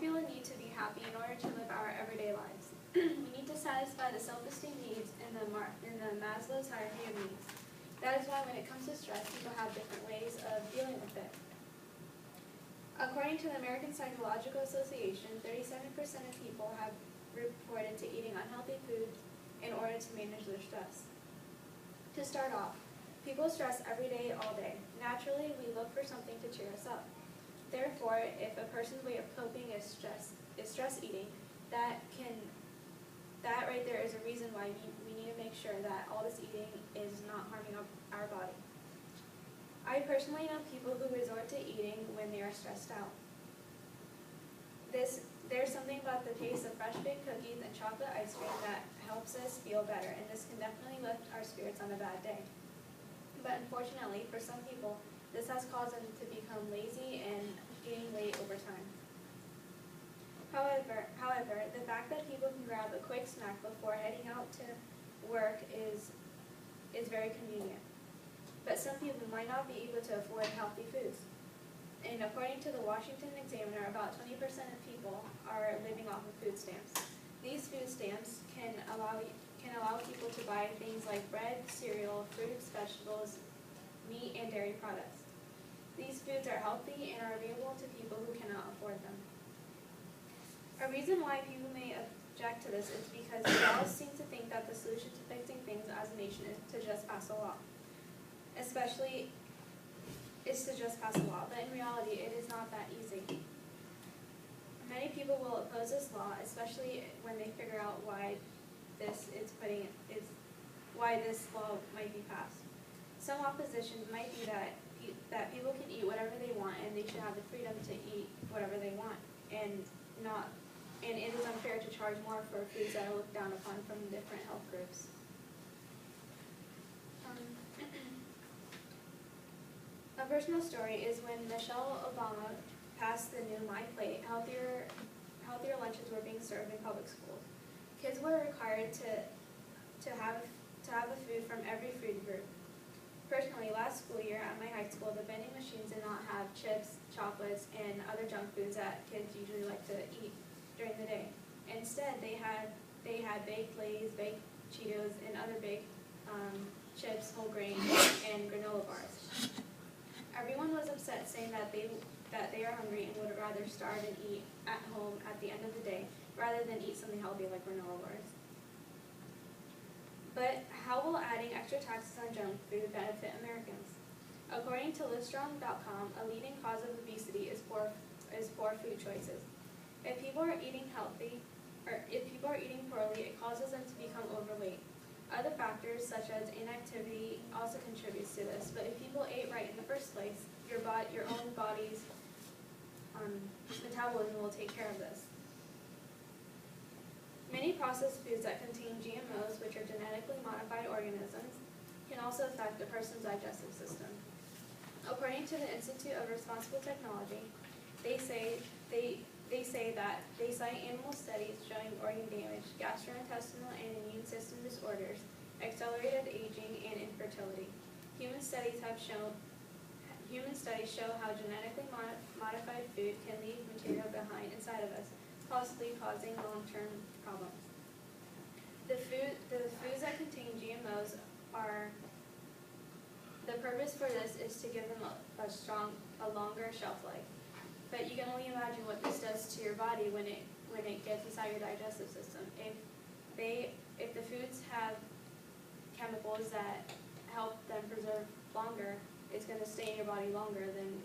feel a need to be happy in order to live our everyday lives. We need to satisfy the self-esteem needs in the Maslow's hierarchy of needs. That is why when it comes to stress, people have different ways of dealing with it. According to the American Psychological Association, 37% of people have reported to eating unhealthy foods in order to manage their stress. To start off, people stress every day, all day. Naturally, we look for something to cheer us up. Therefore, if a person's way of coping is stress eating, that right there is a reason why we need to make sure that all this eating is not harming our body. I personally know people who resort to eating when they are stressed out. There's something about the taste of fresh baked cookies and chocolate ice cream that helps us feel better, and this can definitely lift our spirits on a bad day. But unfortunately, for some people, this has caused them to become lazy and gain weight over time. However, the fact that people can grab a quick snack before heading out to work is very convenient. But some people might not be able to afford healthy foods. And according to the Washington Examiner, about 20% of people are living off of food stamps. These food stamps can allow people to buy things like bread, cereal, fruits, vegetables, meat, and dairy products. These foods are healthy and are available to people who cannot afford them. A reason why people may object to this is because we all seem to think that the solution to fixing things as a nation is to just pass a law. But in reality, it is not that easy. Many people will oppose this law, especially when they figure out why this law might be passed. Some oppositions might be that people can eat whatever they want and they should have the freedom to eat whatever they want, and it is unfair to charge more for foods that are looked down upon from different health groups. A personal story is when Michelle Obama passed the new My Plate, healthier lunches were being served in public schools. Kids were required to have a food from every food group. Personally, last school year at my high school, the vending machines did not have chips, chocolates, and other junk foods that kids usually like to eat during the day. Instead, they had baked Lay's, baked Cheetos, and other baked chips, whole grain, and granola bars. Everyone was upset, saying that they are hungry and would rather starve and eat at home at the end of the day rather than eat something healthy like granola bars. But how will adding extra taxes on junk food benefit Americans? According to Livestrong.com, a leading cause of obesity is poor food choices. If people are eating poorly, it causes them to become overweight. Other factors, such as inactivity, also contributes to this. But if people ate right in the first place, your own body's metabolism will take care of this. Many processed foods that contain GMOs, which are genetically modified organisms, can also affect a person's digestive system. According to the Institute of Responsible Technology, they cite animal studies showing organ damage, gastrointestinal and immune system disorders, accelerated aging, and infertility. Human studies show how genetically modified food can leave material behind inside of us, possibly causing long-term problems. The foods that contain GMOs the purpose for this is to give them a longer shelf life. But you can only imagine what this does to your body when it gets inside your digestive system. If the foods have chemicals that help them preserve longer, it's going to stay in your body longer than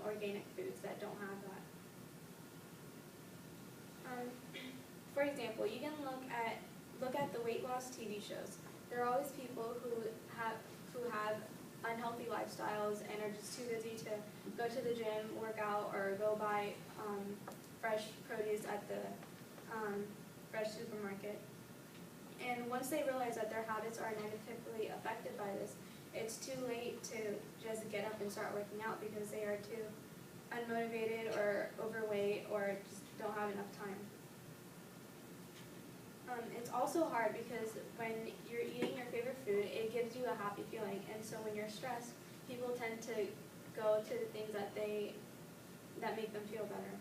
organic foods that don't have that. For example, you can look at the weight loss TV shows. There are always people who have unhealthy lifestyles and are just too busy to go to the gym, work out, or go buy fresh produce at the fresh supermarket. And once they realize that their habits are negatively affected by this, it's too late to just get up and start working out because they are too unmotivated or overweight or just don't have enough time. It's also hard because when you're eating your favorite food, it gives you a happy feeling, and so when you're stressed, people tend to go to the things that make them feel better.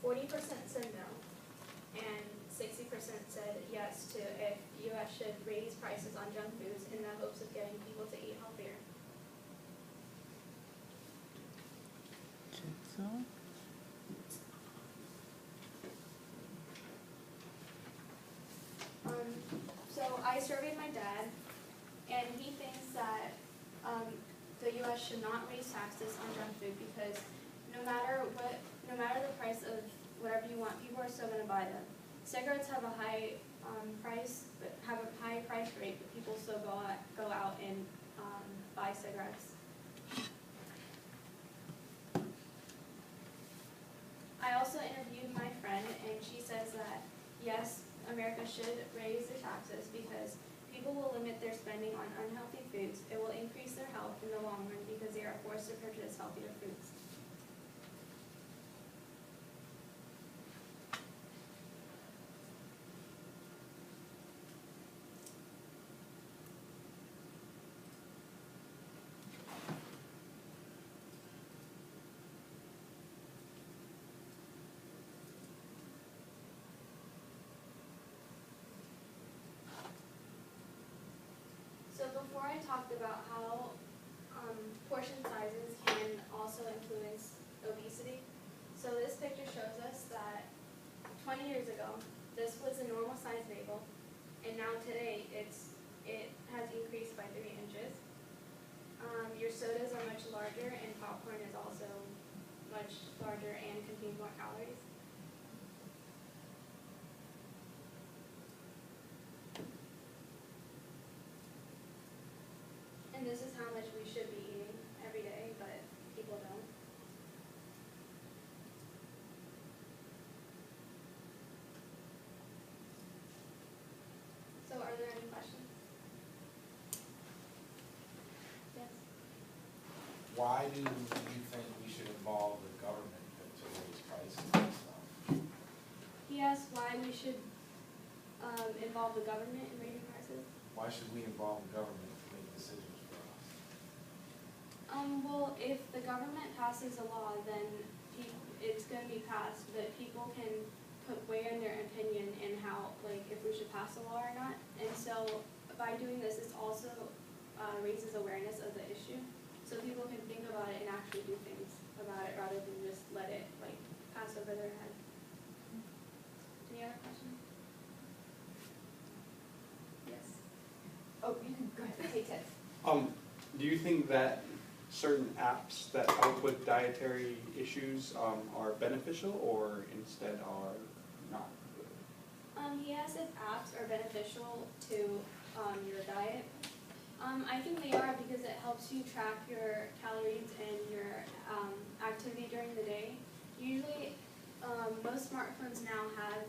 40% said no, and 60% said yes to if U.S. should raise prices on junk foods in the hopes of getting people to eat healthier. So I surveyed my dad, and he thinks that the U.S. should not raise taxes on junk food because no matter the price of whatever you want, people are still going to buy them. Cigarettes have a high price rate, but people still go out and buy cigarettes. I also interviewed my friend, and she says that yes, America should raise the taxes because people will limit their spending on unhealthy foods. It will increase their health in the long run because they are forced to purchase healthier foods. So before I talked about how portion sizes can also influence obesity. So this picture shows us that 20 years ago, this was a normal size bagel, and now today it has increased by 3 inches. Your sodas are much larger, and popcorn is also much larger and contains more calories. And this is how much we should be eating every day, but people don't. So are there any questions? Yes? Why do you think we should involve the government to raise prices and stuff? He asked why we should involve the government in raising prices. Why should we involve the government to make decisions for us? Well, if the government passes a law, then it's going to be passed, but people can weigh in their opinion in how, like, if we should pass a law or not. And so by doing this, it also raises awareness of the issue, so people can think about it and actually do things about it rather than just let it, like, pass over their head. Any other questions? Yes. Oh, you can go ahead. Hey, Ted. Do you think that certain apps that help with dietary issues are beneficial or instead are not good? He asked if apps are beneficial to your diet. I think they are because it helps you track your calories and your activity during the day. Usually, most smartphones now have,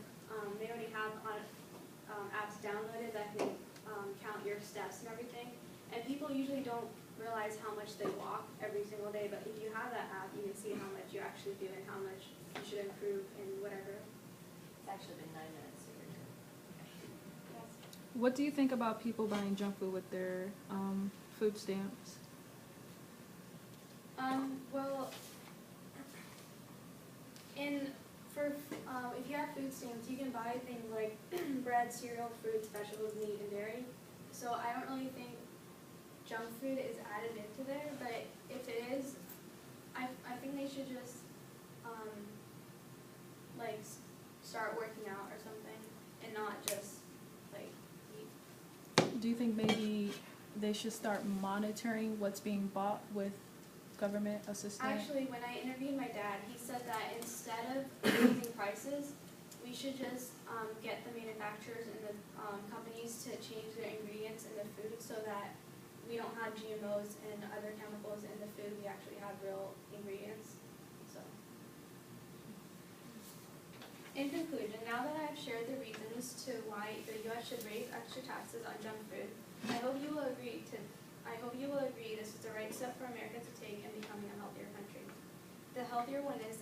they already have apps downloaded that can count your steps and everything. And people usually don't realize how much they walk every single day, but if you have that app, you can see how much you actually do and how much you should improve in whatever. It's actually been 9 minutes. So you're good. Yes. What do you think about people buying junk food with their food stamps? Well, if you have food stamps, you can buy things like bread, cereal, fruits, vegetables, meat, and dairy. So I don't really think junk food is added into there, but if it is, I think they should just like start working out or something and not just like eat. Do you think maybe they should start monitoring what's being bought with government assistance? Actually, when I interviewed my dad, he said that instead of raising prices, we should just get the manufacturers and the companies to change their ingredients in the food so that we don't have GMOs and other chemicals in the food. We actually have real ingredients. So, in conclusion, now that I've shared the reasons to why the U.S. should raise extra taxes on junk food, I hope you will agree this is the right step for America to take in becoming a healthier country. The healthier one is